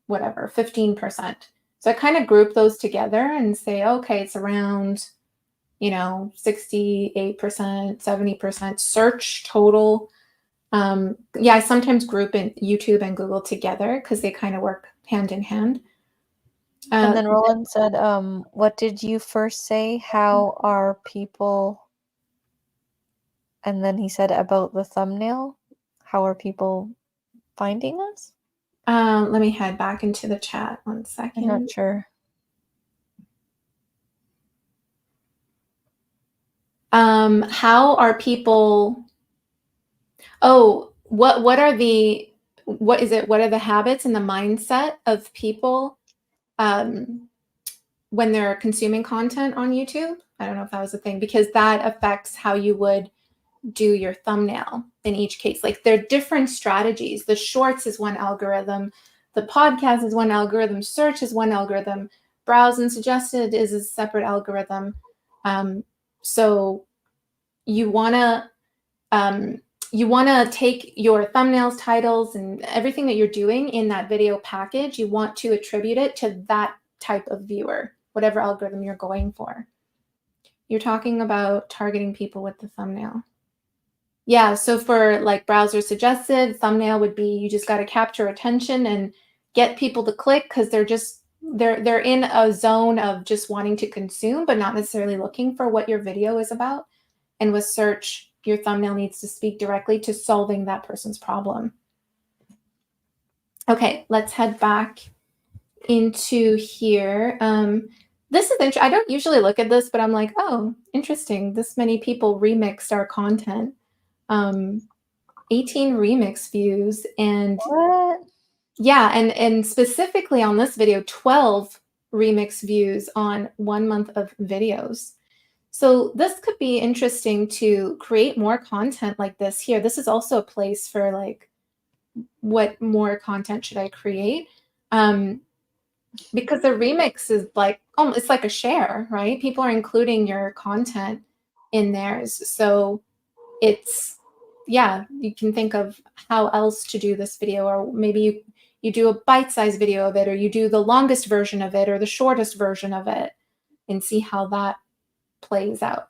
whatever, 15%. So I kind of group those together and say, okay, it's around, 68%, 70% search total. Yeah, I sometimes group in YouTube and Google together because they kind of work hand in hand. And then Roland said, what did you first say? How are people, and then he said about the thumbnail, how are people finding us? Let me head back into the chat 1 I'm not second. sure. How are people? Oh, what are the what is it? What are the habits and the mindset of people when they're consuming content on YouTube? I don't know if that was a thing, because that affects how you would do your thumbnail in each case. Like, there are different strategies. The shorts is one algorithm, the podcast is one algorithm, search is one algorithm, browse and suggested is a separate algorithm. So you want to take your thumbnails, titles, and everything that you're doing in that video package, you want to attribute it to that type of viewer, whatever algorithm you're going for. You're talking about targeting people with the thumbnail. Yeah, so for like browser suggested, thumbnail would be, you just got to capture attention and get people to click because they're in a zone of just wanting to consume, but not necessarily looking for what your video is about. And with search, your thumbnail needs to speak directly to solving that person's problem. Okay, let's head back into here. This is interesting. I don't usually look at this, but I'm like, oh, interesting. This many people remixed our content. 18 remix views, and What? yeah, and specifically on this video, 12 remix views on 1 month of videos. So this could be interesting to create more content like this here. This is also a place for like, what more content should I create? Because the remix is like, it's like a share, right? People are including your content in theirs. So it's, yeah, you can think of how else to do this video, or maybe you do a bite-sized video of it, or you do the longest version of it or the shortest version of it, and see how that plays out.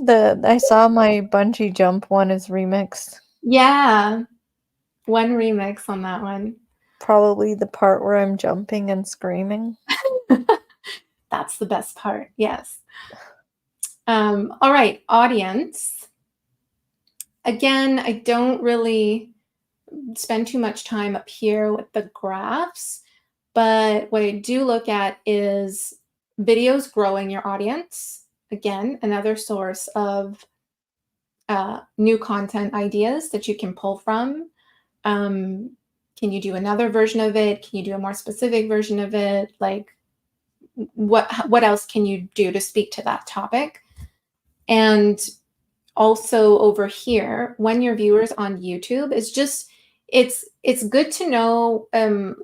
I saw my bungee jump one is remixed. Yeah, one remix on that one. Probably the part where I'm jumping and screaming. That's the best part, yes. All right, audience. Again, I don't really spend too much time up here with the graphs. But what I do look at is videos growing your audience. Again, another source of new content ideas that you can pull from. Can you do another version of it? Can you do a more specific version of it? Like, what else can you do to speak to that topic? And also over here, when your viewers on YouTube, is just, it's good to know,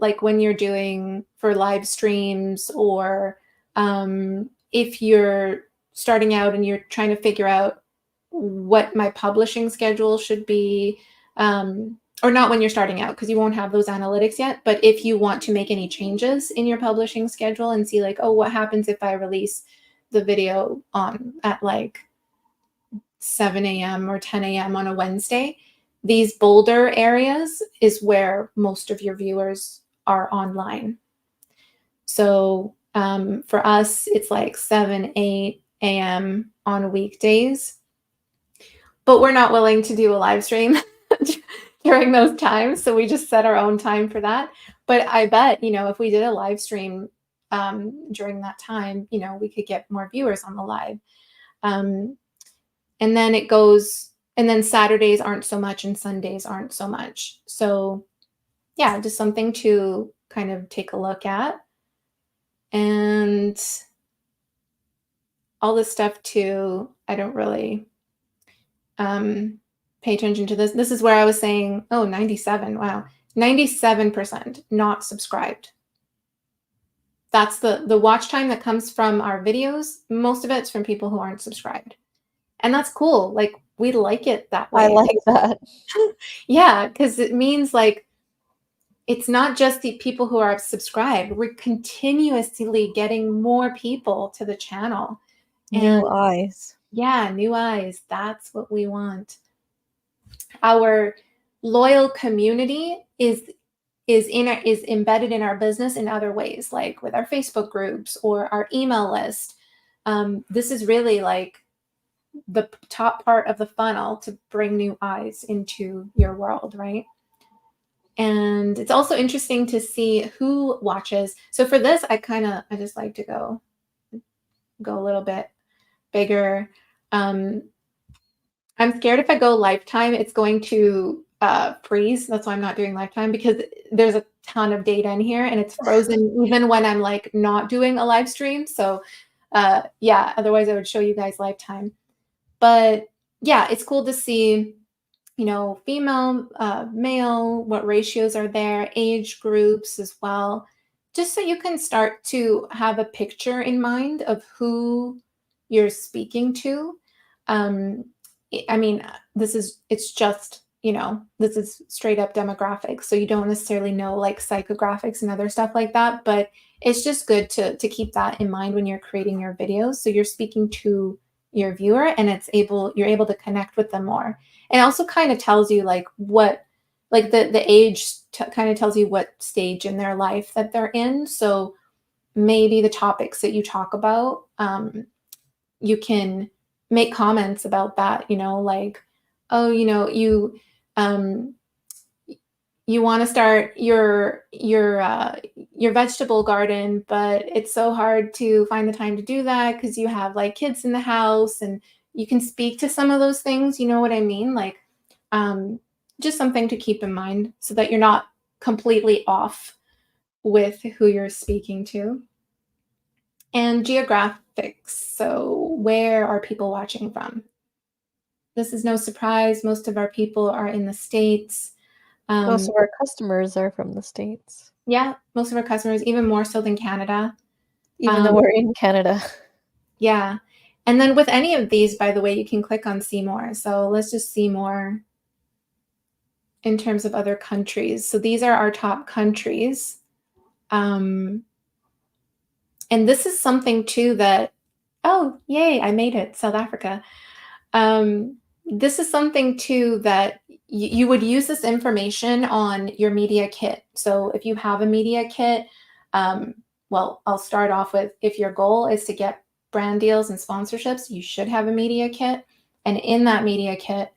like when you're doing for live streams, or if you're starting out and you're trying to figure out what my publishing schedule should be, or not when you're starting out, because you won't have those analytics yet, but if you want to make any changes in your publishing schedule and see like, oh, what happens if I release the video on at like 7 a.m. or 10 a.m. on a Wednesday, these bolder areas is where most of your viewers are online. So for us, it's like 7, 8 a.m. on weekdays, but we're not willing to do a live stream during those times. So we just set our own time for that. But I bet, if we did a live stream during that time, we could get more viewers on the live. And then it goes, and then Saturdays aren't so much and Sundays aren't so much. So yeah, just something to kind of take a look at. And all this stuff too, I don't really pay attention to this. This is where I was saying, oh, 97, wow. 97% not subscribed. That's the watch time that comes from our videos. Most of it's from people who aren't subscribed. And that's cool. Like, we like it that way. I like that. Yeah, because it means like it's not just the people who are subscribed. We're continuously getting more people to the channel. New eyes. Yeah, new eyes. That's what we want. Our loyal community is embedded in our business in other ways, like with our Facebook groups or our email list. This is really like the top part of the funnel to bring new eyes into your world, right? And it's also interesting to see who watches. So for this, I just like to go a little bit bigger. I'm scared if I go lifetime, it's going to freeze. That's why I'm not doing lifetime, because there's a ton of data in here and it's frozen even when I'm like not doing a live stream. So yeah, otherwise I would show you guys lifetime. But yeah, it's cool to see, female, male, what ratios are there, age groups as well, just so you can start to have a picture in mind of who you're speaking to. I mean, it's just, this is straight up demographics. So you don't necessarily know like psychographics and other stuff like that, but it's just good to keep that in mind when you're creating your videos. So you're speaking to your viewer and you're able to connect with them more. It also kind of tells you like what, like the age kind of tells you what stage in their life that they're in. So maybe the topics that you talk about, you can make comments about that, like, oh, you want to start your vegetable garden, but it's so hard to find the time to do that because you have like kids in the house, and you can speak to some of those things. You know what I mean? Like, just something to keep in mind so that you're not completely off with who you're speaking to. And geographics. So where are people watching from? This is no surprise. Most of our people are in the States. Most of our customers are from the States. Yeah, most of our customers, even more so than Canada. Even though we're in Canada. Yeah. And then with any of these, by the way, you can click on see more. So let's just see more in terms of other countries. So these are our top countries. And this is something too that, oh, yay, I made it, South Africa. This is something too that you would use this information on your media kit. So if you have a media kit, well, I'll start off with, if your goal is to get brand deals and sponsorships, you should have a media kit. And in that media kit,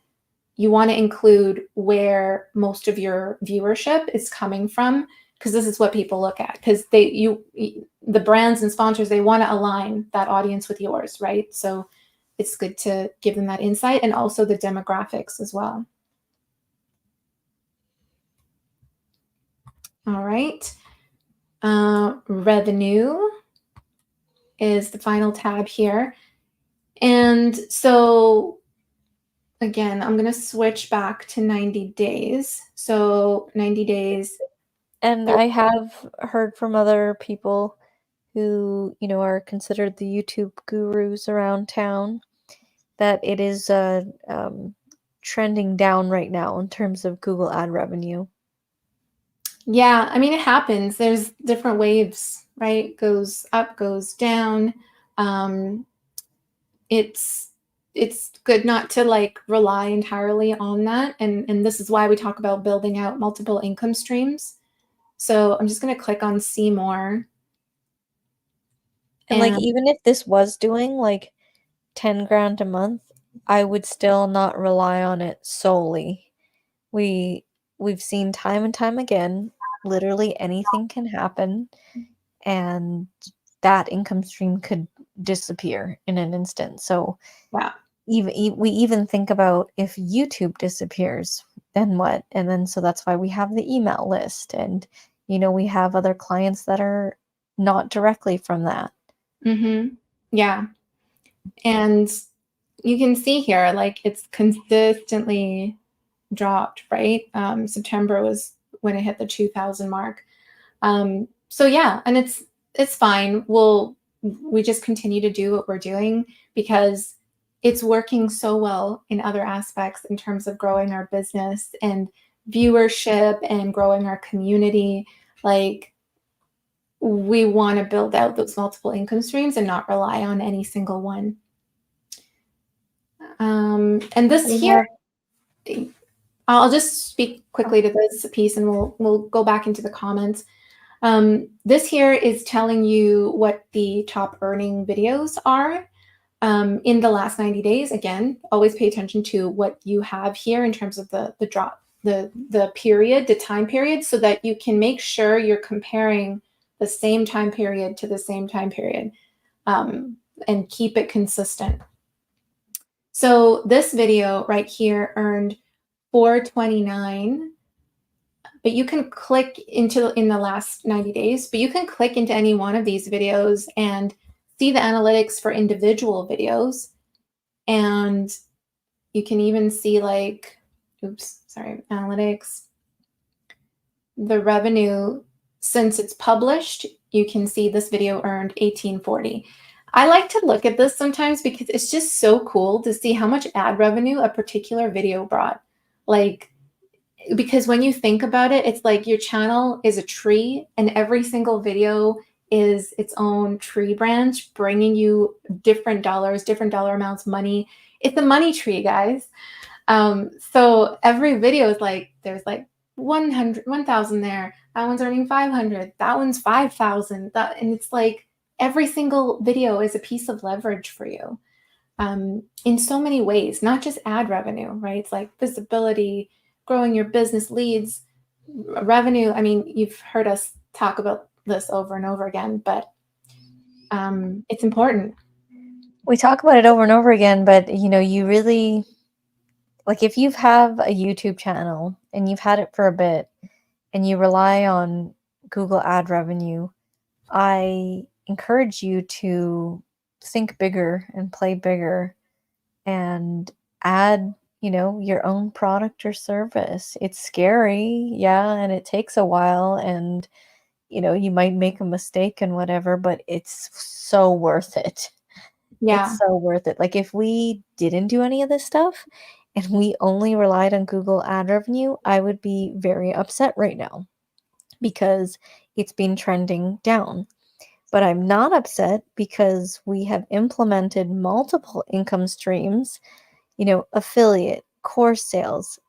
you want to include where most of your viewership is coming from, because this is what people look at, because the brands and sponsors, they want to align that audience with yours, right? So it's good to give them that insight, and also the demographics as well. All right. Revenue is the final tab here. And so again, I'm going to switch back to 90 days. So 90 days. And I have heard from other people who, are considered the YouTube gurus around town that it is trending down right now in terms of Google ad revenue. Yeah, I mean, it happens. There's different waves, right? Goes up, goes down. It's good not to like rely entirely on that. And this is why we talk about building out multiple income streams. So I'm just going to click on see more. And like, even if this was doing like 10 grand a month, I would still not rely on it solely. We've seen time and time again, literally anything can happen, and that income stream could disappear in an instant. So yeah. we even think about if YouTube disappears, then what? And then so that's why we have the email list, and we have other clients that are not directly from that. Mm-hmm. Yeah. And you can see here, like, it's consistently dropped, right? September was when it hit the 2,000 mark. So yeah, and it's fine. We just continue to do what we're doing because it's working so well in other aspects in terms of growing our business and viewership and growing our community. Like, we want to build out those multiple income streams and not rely on any single one. And this here, I'll just speak quickly to this piece and we'll go back into the comments. This here is telling you what the top earning videos are in the last 90 days. Again, always pay attention to what you have here in terms of the drop, the period, the time period, so that you can make sure you're comparing the same time period to the same time period and keep it consistent. So this video right here earned $4.29. But you can click in the last 90 days, but you can click into any one of these videos and see the analytics for individual videos. And you can even see like, analytics, the revenue since it's published. You can see this video earned $18.40. I like to look at this sometimes because it's just so cool to see how much ad revenue a particular video brought. Like, because when you think about it, it's like your channel is a tree and every single video is its own tree branch, bringing you different dollar amounts, money. It's a money tree, guys. So every video is like, there's like 1,000 there. That one's earning 500. That one's 5,000. And it's like every single video is a piece of leverage for you in so many ways, not just ad revenue, right? It's like visibility, growing your business, leads, revenue. I mean, you've heard us talk about this over and over again, but it's important. We talk about it over and over again, but you really, like, if you have a YouTube channel and you've had it for a bit and you rely on Google ad revenue, I encourage you to think bigger and play bigger and add your own product or service. It's scary, yeah, and it takes a while, and you might make a mistake and whatever, but it's so worth it. Yeah. It's so worth it. Like, if we didn't do any of this stuff and we only relied on Google ad revenue, I would be very upset right now because it's been trending down. But I'm not upset because we have implemented multiple income streams, affiliate, course sales,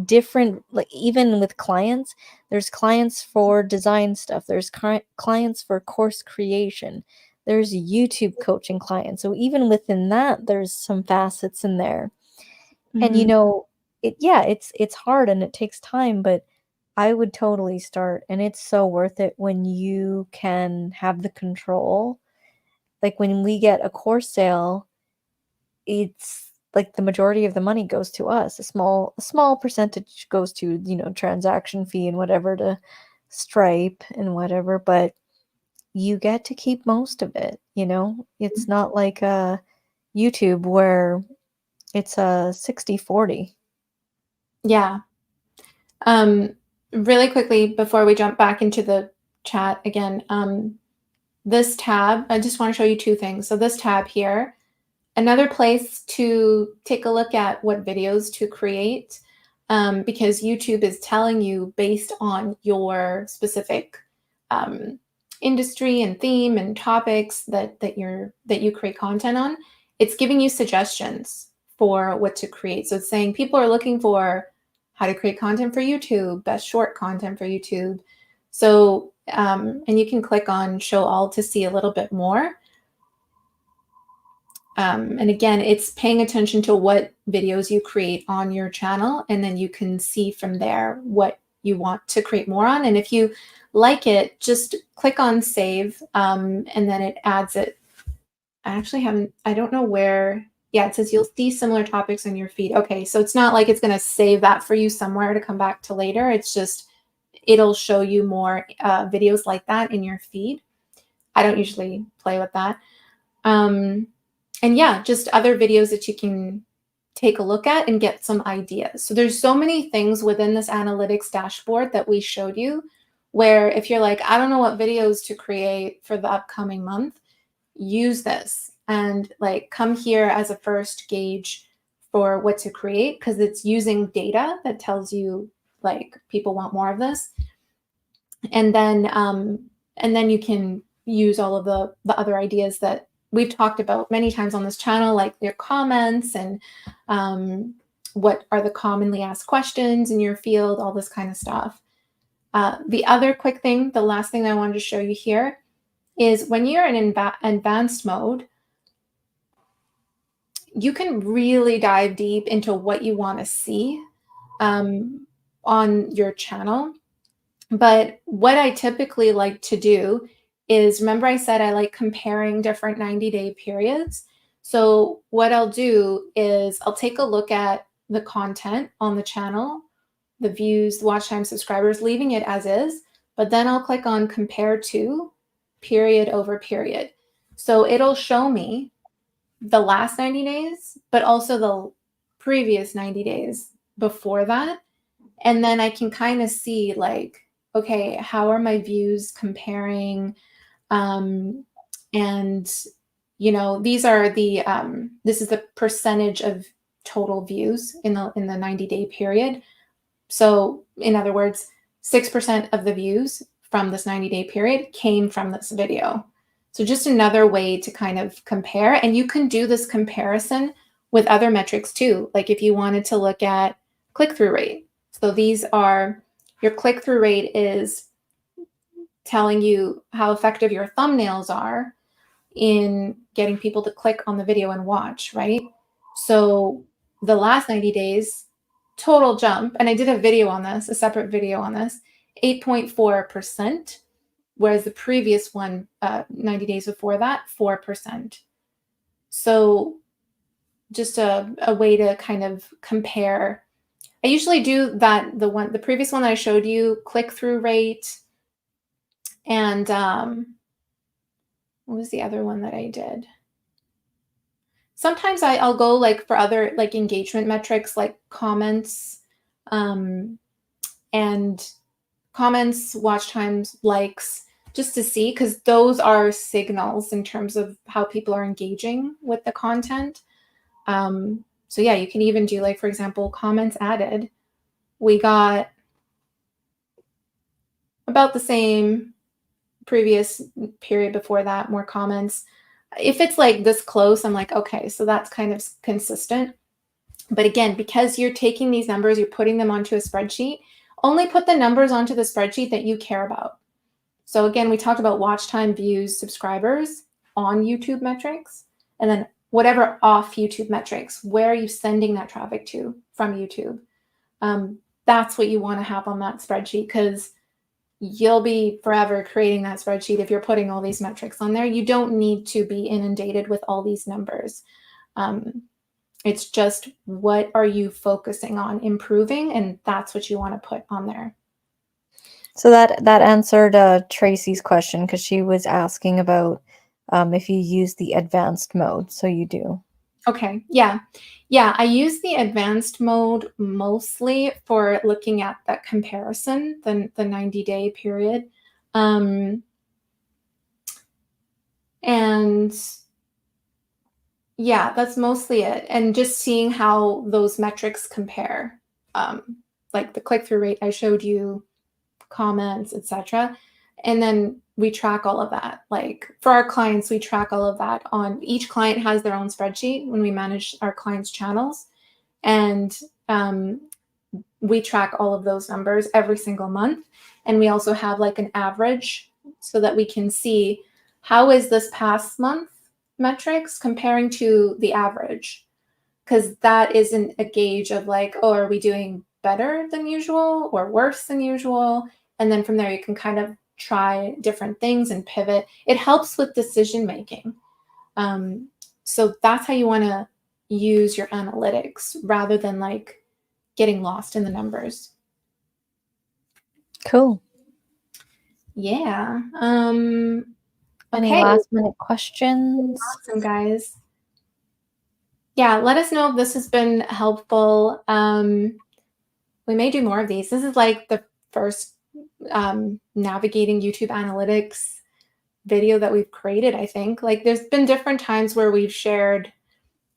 different, like, even with clients, there's clients for design stuff, there's clients for course creation, there's YouTube coaching clients. So even within that, there's some facets in there. And it's hard and it takes time, but I would totally start, and it's so worth it when you can have the control. Like when we get a course sale, it's like the majority of the money goes to us. A small percentage goes to, transaction fee and whatever to Stripe and whatever, but you get to keep most of it, It's not like YouTube where it's a 60-40. Yeah. Really quickly before we jump back into the chat again, this tab, I just want to show you two things. So this tab here, another place to take a look at what videos to create, because YouTube is telling you based on your specific industry and theme and topics that you create content on. It's giving you suggestions for what to create. So it's saying people are looking for how to create content for YouTube, best short content for YouTube. So and you can click on show all to see a little bit more. And again, it's paying attention to what videos you create on your channel, and then you can see from there what you want to create more on. And if you like it, just click on save, and then it adds it. I don't know where. Yeah, it says you'll see similar topics on your feed. Okay, so it's not like it's going to save that for you somewhere to come back to later. It's just, it'll show you more videos like that in your feed. I don't usually play with that. And yeah, just other videos that you can take a look at and get some ideas. So there's so many things within this analytics dashboard that we showed you, where if you're like, I don't know what videos to create for the upcoming month, use this and like come here as a first gauge for what to create, because it's using data that tells you like people want more of this. And then you can use all of the other ideas that we've talked about many times on this channel, like your comments and what are the commonly asked questions in your field, all this kind of stuff. The other quick thing, the last thing I wanted to show you here is when you're in advanced mode, you can really dive deep into what you want to see on your channel. But what I typically like to do is, remember I said I like comparing different 90-day periods. So what I'll do is I'll take a look at the content on the channel, the views, the watch time, subscribers, leaving it as is, but then I'll click on compare to period over period. So it'll show me the last 90 days, but also the previous 90 days before that. And then I can kind of see like, okay, how are my views comparing? And these are the this is the percentage of total views in the 90-day period. So in other words, 6% of the views from this 90-day period came from this video. So just another way to kind of compare. And you can do this comparison with other metrics too. Like if you wanted to look at click-through rate. So these are, your click-through rate is telling you how effective your thumbnails are in getting people to click on the video and watch, right? So the last 90 days, total jump, and I did a video on this, a separate video on this, 8.4%, whereas the previous one, 90 days before that, 4%. So just a way to kind of compare. I usually do that, the previous one that I showed you, click-through rate, and what was the other one that I did? Sometimes I'll go like for other like engagement metrics like comments, and comments, watch times, likes, just to see, because those are signals in terms of how people are engaging with the content. So yeah, you can even do like, for example, comments added. We got about the same previous period before that, more comments. If it's like this close, I'm like, okay, so that's kind of consistent. But again, because you're taking these numbers, you're putting them onto a spreadsheet, only put the numbers onto the spreadsheet that you care about. So again, we talked about watch time, views, subscribers on YouTube metrics, and then whatever off YouTube metrics, where are you sending that traffic to from YouTube? that's what you want to have on that spreadsheet, because you'll be forever creating that spreadsheet if you're putting all these metrics on there. You don't need to be inundated with all these numbers. It's just, what are you focusing on improving? And that's what you want to put on there. So that answered Tracy's question, because she was asking about if you use the advanced mode. So you do. Okay, yeah. Yeah, I use the advanced mode mostly for looking at that comparison, the 90-day period. And yeah, that's mostly it. And just seeing how those metrics compare. Like the click-through rate I showed you, comments, etc. And then we track all of that. Like for our clients, we track all of that on, each client has their own spreadsheet when we manage our clients' channels. And we track all of those numbers every single month. And we also have like an average so that we can see, how is this past month metrics comparing to the average? Because that isn't a gauge of like, oh, are we doing better than usual or worse than usual? And then from there, you can kind of try different things and pivot. It helps with decision making. So that's how you want to use your analytics, rather than like getting lost in the numbers. Cool. Yeah. Any Okay. last minute questions? Awesome, guys. Yeah, let us know if this has been helpful. We may do more of these. This is like the first navigating YouTube analytics video that we've created, I think. Like there's been different times where we've shared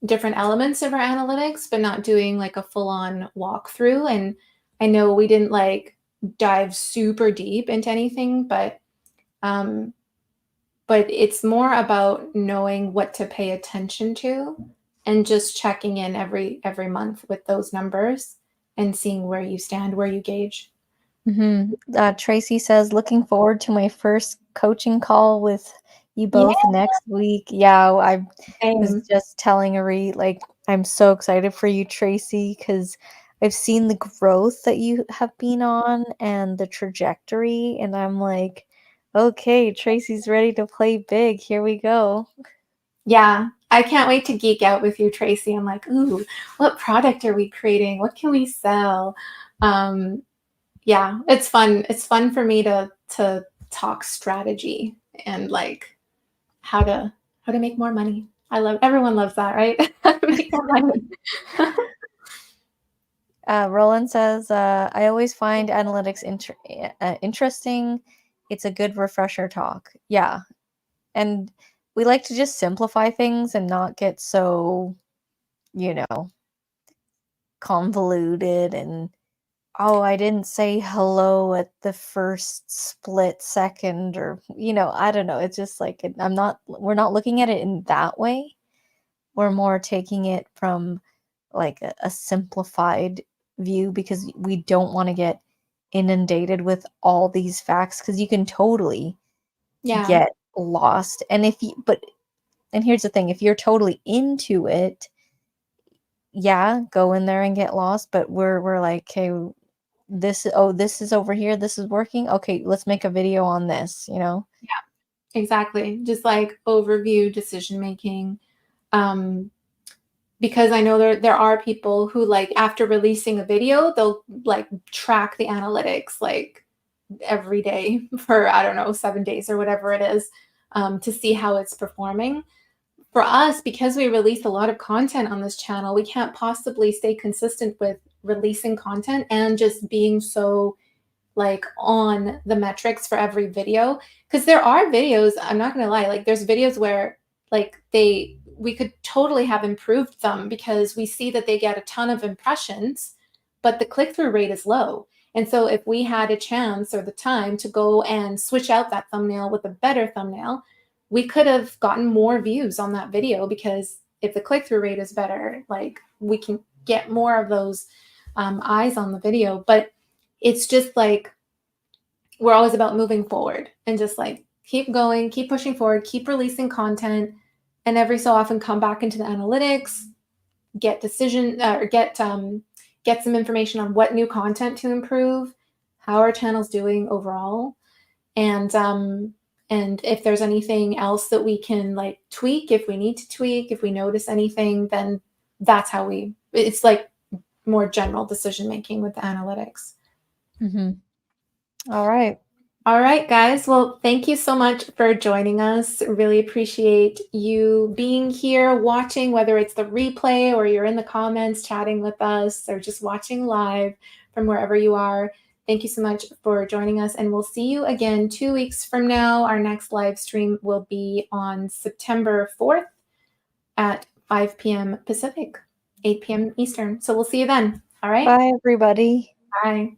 different elements of our analytics, but not doing like a full-on walkthrough. And I know we didn't like dive super deep into anything, but it's more about knowing what to pay attention to and just checking in every month with those numbers and seeing where you stand, where you gauge. Tracy says, looking forward to my first coaching call with you both next week. Yeah, I was just telling Auret, like, I'm so excited for you, Tracy, because I've seen the growth that you have been on and the trajectory, and I'm like, okay, Tracy's ready to play big. Here we go. Yeah, I can't wait to geek out with you, Tracy. I'm like, ooh, what product are we creating? What can we sell? Yeah, it's fun. It's fun for me to talk strategy and like how to make more money. Everyone loves that, right? How to make more money. Roland says, I always find analytics interesting. It's a good refresher talk. Yeah. And we like to just simplify things and not get so, convoluted and, oh, I didn't say hello at the first split second, or, I don't know. It's just like, we're not looking at it in that way. We're more taking it from like a simplified view, because we don't want to get inundated with all these facts, because you can totally get lost. And and here's the thing, if you're totally into it, yeah, go in there and get lost. But we're like, okay, this is over here, this is working, okay, let's make a video on this. Yeah, exactly. Just like overview decision making. Because I know there are people who, like, after releasing a video, they'll like track the analytics like every day for, I don't know, 7 days or whatever it is, to see how it's performing. For us, because we release a lot of content on this channel, we can't possibly stay consistent with releasing content and just being so like on the metrics for every video. Because there are videos, I'm not gonna lie, like there's videos where like we could totally have improved them because we see that they get a ton of impressions, but the click-through rate is low. And so if we had a chance or the time to go and switch out that thumbnail with a better thumbnail, we could have gotten more views on that video, because if the click-through rate is better, like we can get more of those eyes on the video. But it's just like, we're always about moving forward and just like keep going, keep pushing forward, keep releasing content, and every so often come back into the analytics, get get some information on what new content to improve, how our channel's doing overall, and if there's anything else that we can like tweak, if we need to tweak, if we notice anything, then that's how it's like more general decision making with the analytics. All right. All right, guys. Well, thank you so much for joining us. Really appreciate you being here, watching, whether it's the replay or you're in the comments chatting with us or just watching live from wherever you are. Thank you so much for joining us, and we'll see you again 2 weeks from now. Our next live stream will be on September 4th at 5 p.m. Pacific, 8 p.m. Eastern. So we'll see you then. All right. Bye, everybody. Bye.